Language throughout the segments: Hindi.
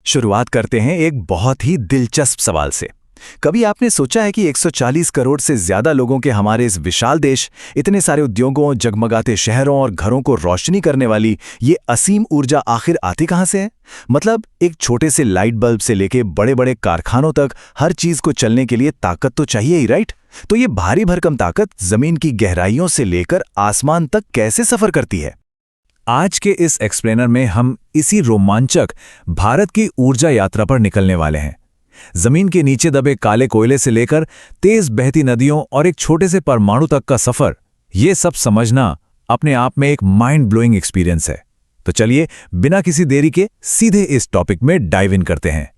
शुरुआत करते हैं एक बहुत ही दिलचस्प सवाल से। कभी आपने सोचा है कि 140 करोड़ से ज्यादा लोगों के हमारे इस विशाल देश, इतने सारे उद्योगों, जगमगाते शहरों और घरों को रोशनी करने वाली ये असीम ऊर्जा आखिर आती कहां से है? मतलब एक छोटे से लाइट बल्ब से लेके बड़े बड़े कारखानों तक हर चीज को चलने के लिए ताकत तो चाहिए ही, राइट? तो ये भारी भरकम ताकत जमीन की गहराइयों से लेकर आसमान तक कैसे सफर करती है? आज के इस एक्सप्लेनर में हम इसी रोमांचक भारत की ऊर्जा यात्रा पर निकलने वाले हैं। जमीन के नीचे दबे काले कोयले से लेकर तेज बहती नदियों और एक छोटे से परमाणु तक का सफर, ये सब समझना अपने आप में एक माइंड ब्लोइंग एक्सपीरियंस है। तो चलिए बिना किसी देरी के सीधे इस टॉपिक में डाइव इन करते हैं।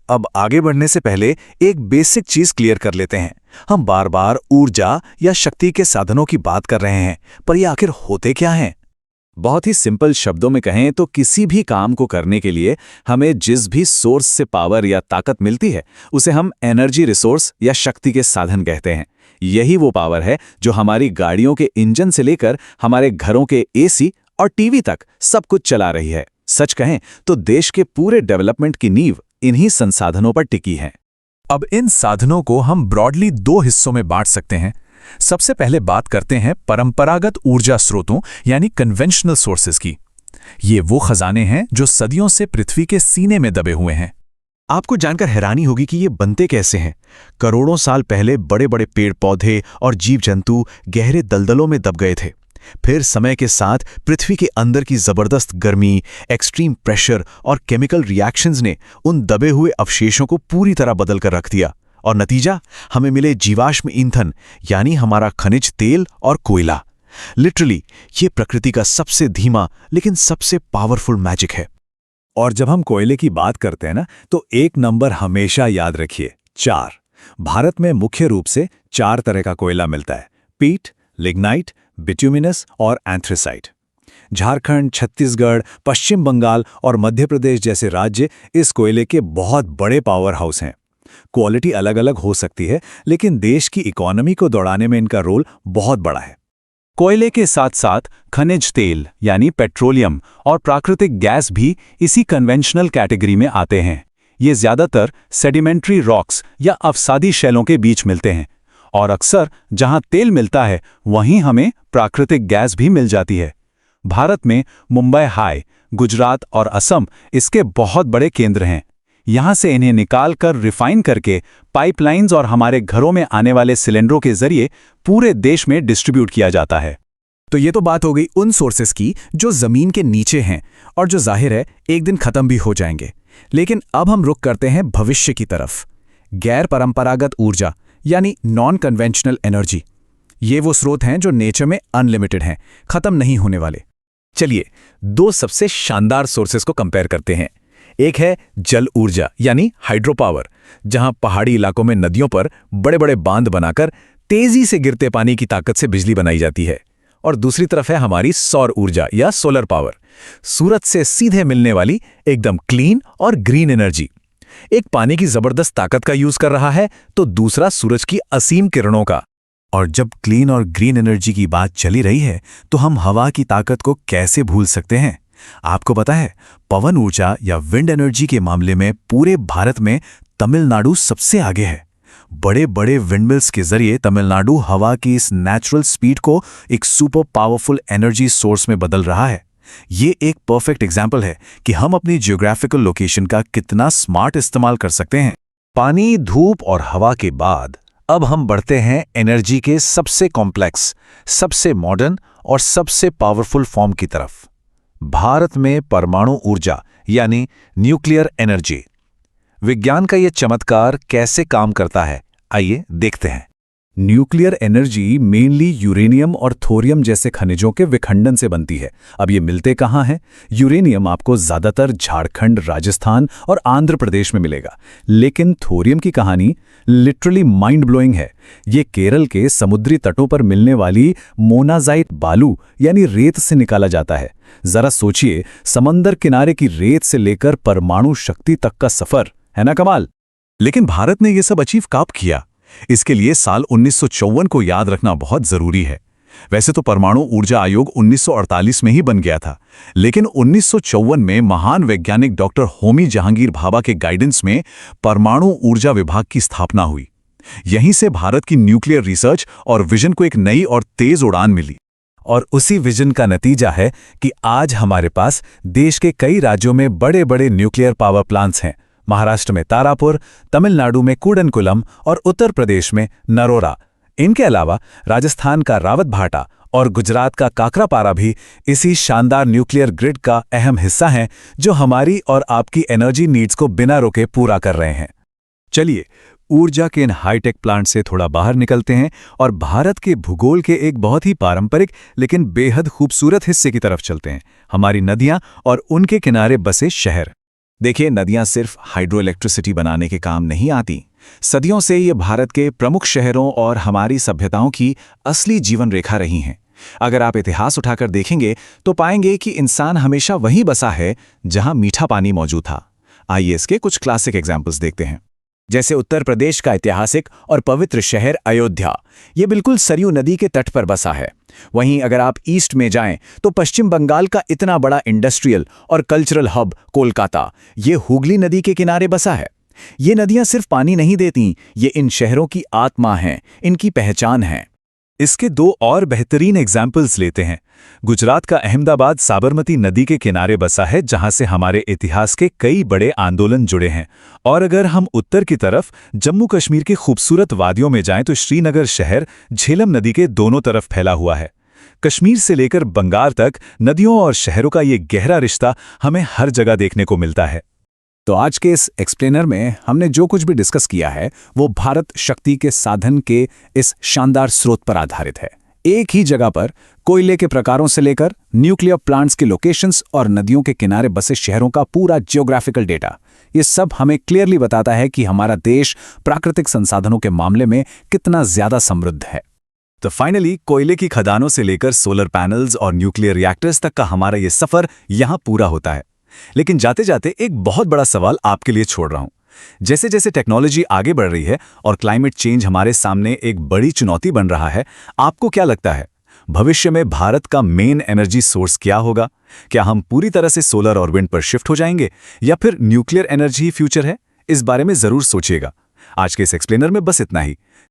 अब आगे बढ़ने से पहले एक बेसिक चीज क्लियर कर लेते हैं। हम बार बार ऊर्जा या शक्ति के साधनों की बात कर रहे हैं, पर ये आखिर होते क्या हैं? बहुत ही सिंपल शब्दों में कहें तो किसी भी काम को करने के लिए हमें जिस भी सोर्स से पावर या ताकत मिलती है उसे हम एनर्जी रिसोर्स या शक्ति के साधन कहते हैं। यही वो पावर है जो हमारी गाड़ियों के इंजन से लेकर हमारे घरों के एसी और टीवी तक सब कुछ चला रही है। सच कहें तो देश के पूरे डेवलपमेंट की नींव इन्हीं संसाधनों पर टिकी है। अब इन साधनों को हम ब्रॉडली दो हिस्सों में बांट सकते हैं। सबसे पहले बात करते हैं परंपरागत ऊर्जा स्रोतों यानी कन्वेंशनल सोर्सेज की। ये वो खजाने हैं जो सदियों से पृथ्वी के सीने में दबे हुए हैं। आपको जानकर हैरानी होगी कि ये बनते कैसे हैं। करोड़ों साल पहले बड़े बड़े पेड़ पौधे और जीव जंतु गहरे दलदलों में दब गए थे। फिर समय के साथ पृथ्वी के अंदर की जबरदस्त गर्मी, एक्सट्रीम प्रेशर और केमिकल रिएक्शंस ने उन दबे हुए अवशेषों को पूरी तरह बदल कर रख दिया, और नतीजा हमें मिले जीवाश्म ईंधन यानी हमारा खनिज तेल और कोयला। लिटरली ये प्रकृति का सबसे धीमा लेकिन सबसे पावरफुल मैजिक है। और जब हम कोयले की बात करते हैं ना, तो एक नंबर हमेशा याद रखिए, 4। भारत में मुख्य रूप से 4 तरह का कोयला मिलता है: पीट, लिग्नाइट, बिट्यूमिनस और एंथ्रेसाइट। झारखंड, छत्तीसगढ़, पश्चिम बंगाल और मध्य प्रदेश जैसे राज्य इस कोयले के बहुत बड़े पावर हाउस हैं। क्वालिटी अलग अलग हो सकती है, लेकिन देश की इकोनॉमी को दौड़ाने में इनका रोल बहुत बड़ा है। कोयले के साथ साथ खनिज तेल यानी पेट्रोलियम और प्राकृतिक गैस भी इसी कन्वेंशनल कैटेगरी में आते हैं। ये ज्यादातर सेडिमेंट्री रॉक्स या अवसादी शैलों के बीच मिलते हैं, और अक्सर जहां तेल मिलता है वहीं हमें प्राकृतिक गैस भी मिल जाती है। भारत में मुंबई हाई, गुजरात और असम इसके बहुत बड़े केंद्र हैं। यहां से इन्हें निकाल कर रिफाइन करके पाइपलाइंस और हमारे घरों में आने वाले सिलेंडरों के जरिए पूरे देश में डिस्ट्रीब्यूट किया जाता है। तो ये तो बात हो गई उन सोर्सेस की जो जमीन के नीचे हैं और जो जाहिर है एक दिन खत्म भी हो जाएंगे। लेकिन अब हम रुख करते हैं भविष्य की तरफ। गैर परंपरागत ऊर्जा यानी नॉन कन्वेंशनल एनर्जी। ये वो स्रोत हैं जो नेचर में अनलिमिटेड हैं, खत्म नहीं होने वाले। चलिए 2 सबसे शानदार सोर्सेस को कंपेयर करते हैं। एक है जल ऊर्जा यानी हाइड्रो पावर, जहां पहाड़ी इलाकों में नदियों पर बड़े बड़े बांध बनाकर तेजी से गिरते पानी की ताकत से बिजली बनाई जाती है। और दूसरी तरफ है हमारी सौर ऊर्जा या सोलर पावर, सूरज से सीधे मिलने वाली एकदम क्लीन और ग्रीन एनर्जी। एक पानी की जबरदस्त ताकत का यूज कर रहा है तो दूसरा सूरज की असीम किरणों का। और जब क्लीन और ग्रीन एनर्जी की बात चली रही है तो हम हवा की ताकत को कैसे भूल सकते हैं। आपको पता है, पवन ऊर्जा या विंड एनर्जी के मामले में पूरे भारत में तमिलनाडु सबसे आगे है। बड़े बड़े विंडमिल्स के जरिए तमिलनाडु हवा की इस नेचुरल स्पीड को एक सुपर पावरफुल एनर्जी सोर्स में बदल रहा है। ये एक परफेक्ट एग्जाम्पल है कि हम अपनी जियोग्राफिकल लोकेशन का कितना स्मार्ट इस्तेमाल कर सकते हैं। पानी, धूप और हवा के बाद अब हम बढ़ते हैं एनर्जी के सबसे कॉम्प्लेक्स, सबसे मॉडर्न और सबसे पावरफुल फॉर्म की तरफ। भारत में परमाणु ऊर्जा यानी न्यूक्लियर एनर्जी। विज्ञान का यह चमत्कार कैसे काम करता है, आइए देखते हैं। न्यूक्लियर एनर्जी मेनली यूरेनियम और थोरियम जैसे खनिजों के विखंडन से बनती है। अब ये मिलते कहाँ हैं? यूरेनियम आपको ज़्यादातर झारखंड, राजस्थान और आंध्र प्रदेश में मिलेगा, लेकिन थोरियम की कहानी लिटरली माइंड ब्लोइंग है। ये केरल के समुद्री तटों पर मिलने वाली मोनाजाइट बालू यानी रेत से निकाला जाता है। जरा सोचिए, समंदर किनारे की रेत से लेकर परमाणु शक्ति तक का सफर, है ना कमाल? लेकिन भारत ने यह सब अचीव कब किया? इसके लिए साल 1954 को याद रखना बहुत जरूरी है। वैसे तो परमाणु ऊर्जा आयोग 1948 में ही बन गया था, लेकिन 1954 में महान वैज्ञानिक डॉक्टर होमी जहांगीर भाभा के गाइडेंस में परमाणु ऊर्जा विभाग की स्थापना हुई। यहीं से भारत की न्यूक्लियर रिसर्च और विजन को एक नई और तेज उड़ान मिली। और उसी विजन का नतीजा है कि आज हमारे पास देश के कई राज्यों में बड़े बड़े न्यूक्लियर पावर प्लांट्स हैं। महाराष्ट्र में तारापुर, तमिलनाडु में कूडनकुलम और उत्तर प्रदेश में नरोरा। इनके अलावा राजस्थान का रावतभाटा और गुजरात का काकरापारा भी इसी शानदार न्यूक्लियर ग्रिड का अहम हिस्सा हैं, जो हमारी और आपकी एनर्जी नीड्स को बिना रोके पूरा कर रहे हैं। चलिए, ऊर्जा के इन हाईटेक प्लांट से थोड़ा बाहर निकलते हैं और भारत के भूगोल के एक बहुत ही पारंपरिक लेकिन बेहद खूबसूरत हिस्से की तरफ चलते हैं, हमारी नदियां और उनके किनारे बसे शहर। देखिए, नदियां सिर्फ हाइड्रो इलेक्ट्रिसिटी बनाने के काम नहीं आती। सदियों से ये भारत के प्रमुख शहरों और हमारी सभ्यताओं की असली जीवन रेखा रही हैं। अगर आप इतिहास उठाकर देखेंगे तो पाएंगे कि इंसान हमेशा वहीं बसा है जहां मीठा पानी मौजूद था। आइए इसके कुछ क्लासिक एग्जाम्पल्स देखते हैं। जैसे उत्तर प्रदेश का ऐतिहासिक और पवित्र शहर अयोध्या, ये बिल्कुल सरयू नदी के तट पर बसा है। वहीं अगर आप ईस्ट में जाएं तो पश्चिम बंगाल का इतना बड़ा इंडस्ट्रियल और कल्चरल हब कोलकाता, ये हुगली नदी के किनारे बसा है। ये नदियां सिर्फ पानी नहीं देती, ये इन शहरों की आत्मा हैं, इनकी पहचान है। इसके दो और बेहतरीन एग्जाम्पल्स लेते हैं। गुजरात का अहमदाबाद साबरमती नदी के किनारे बसा है, जहां से हमारे इतिहास के कई बड़े आंदोलन जुड़े हैं। और अगर हम उत्तर की तरफ जम्मू कश्मीर के खूबसूरत वादियों में जाएं तो श्रीनगर शहर झेलम नदी के दोनों तरफ फैला हुआ है। कश्मीर से लेकर बंगाल तक नदियों और शहरों का ये गहरा रिश्ता हमें हर जगह देखने को मिलता है। तो आज के इस एक्सप्लेनर में हमने जो कुछ भी डिस्कस किया है वो भारत शक्ति के साधन के इस शानदार स्रोत पर आधारित है। एक ही जगह पर कोयले के प्रकारों से लेकर न्यूक्लियर प्लांट्स के लोकेशंस और नदियों के किनारे बसे शहरों का पूरा जियोग्राफिकल डेटा, ये सब हमें क्लियरली बताता है कि हमारा देश प्राकृतिक संसाधनों के मामले में कितना ज्यादा समृद्ध है। तो फाइनली, कोयले की खदानों से लेकर सोलर पैनल्स और न्यूक्लियर रिएक्टर्स तक का हमारा ये सफर यहाँ पूरा होता है। लेकिन जाते जाते एक बहुत बड़ा सवाल आपके लिए छोड़ रहा हूं। जैसे जैसे टेक्नोलॉजी आगे बढ़ रही है और क्लाइमेट चेंज हमारे सामने एक बड़ी चुनौती बन रहा है, आपको क्या लगता है भविष्य में भारत का मेन एनर्जी सोर्स क्या होगा? क्या हम पूरी तरह से सोलर और विंड पर शिफ्ट हो जाएंगे या फिर न्यूक्लियर एनर्जी ही फ्यूचर है? इस बारे में जरूर सोचिएगा। आज के इस एक्सप्लेनर में बस इतना ही।